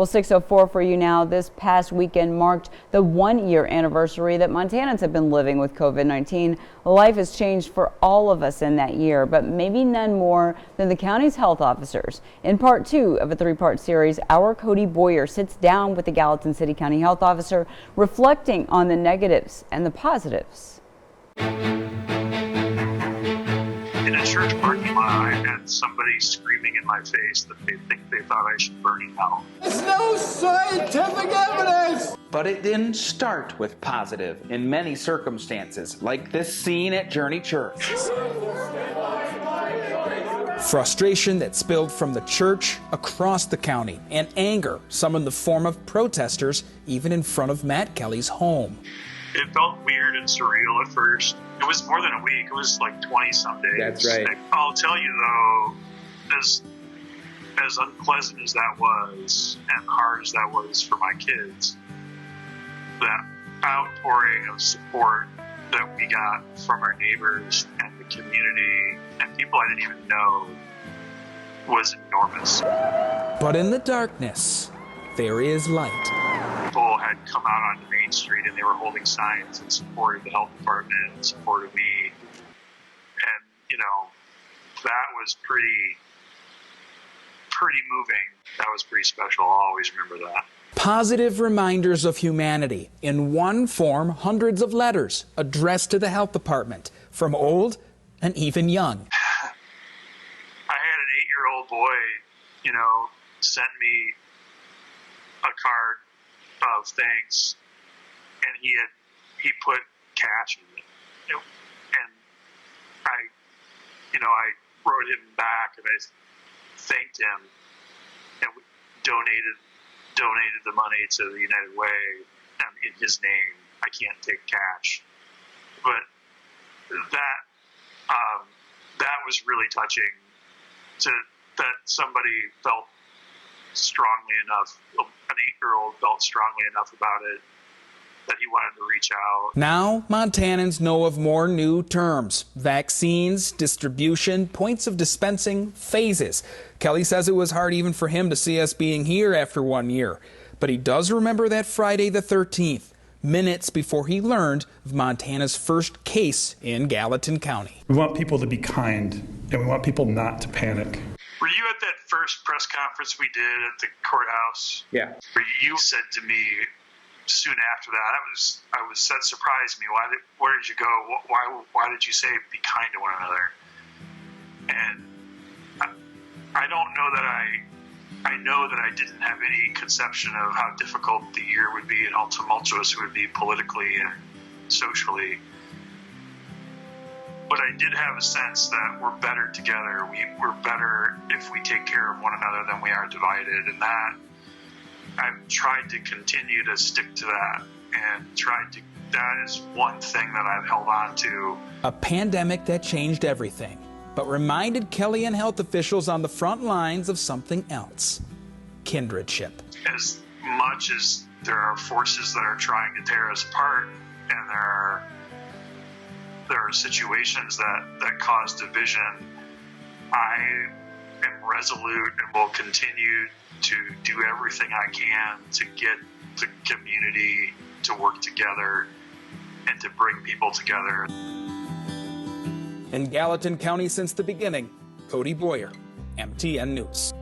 Well, 6:04 for you now. This past weekend marked the 1-year anniversary that Montanans have been living with COVID-19. Life has changed for all of us in that year, but maybe none more than the county's health officers. In part 2 of a 3-part series, our Cody Boyer sits down with the Gallatin City County Health Officer, reflecting on the negatives and the positives. In a church parking lot, I had somebody screaming in my face that they think they thought I should burn in hell. There's no scientific evidence! But it didn't start with positive in many circumstances, like this scene at Journey Church. Frustration that spilled from the church across the county, and anger summoned the form of protesters even in front of Matt Kelly's home. It felt weird and surreal at first. It was more than a week. It was like 20-some days. That's right. I'll tell you, though, as unpleasant as that was and hard as that was for my kids, that outpouring of support that we got from our neighbors and the community and people I didn't even know was enormous. But in the darkness, there is light. People had come out onto Main Street and they were holding signs in support of the health department and support of me. And, you know, that was pretty moving. That was pretty special. I'll always remember that. Positive reminders of humanity. In one form, hundreds of letters addressed to the health department, from old and even young. I had an 8-year-old boy, you know, sent me a card of thanks, and he put cash in it. And I wrote him back and I thanked him, and we donated the money to the United Way in his name. I can't take cash, but that was really touching. That somebody felt strongly enough, an 8-year-old felt strongly enough about it that he wanted to reach out. Now, Montanans know of more new terms: vaccines, distribution, points of dispensing, phases. Kelly says it was hard even for him to see us being here after 1 year. But he does remember that Friday the 13th, minutes before he learned of Montana's first case in Gallatin County. We want people to be kind, and we want people not to panic. Were you at that first press conference we did at the courthouse? Yeah. Where you said to me soon after that, that surprised me. Where did you go? Why did you say be kind to one another? And I don't know that I know that I didn't have any conception of how difficult the year would be and how tumultuous it would be politically and socially. But I did have a sense that we're better together. We're better if we take care of one another than we are divided. And that I've tried to continue to stick to that, and that is one thing that I've held on to. A pandemic that changed everything, but reminded Kelly and health officials on the front lines of something else: kindredship. As much as there are forces that are trying to tear us apart, and there are situations that cause division, I am resolute and will continue to do everything I can to get the community to work together and to bring people together. In Gallatin County since the beginning, Cody Boyer, MTN News.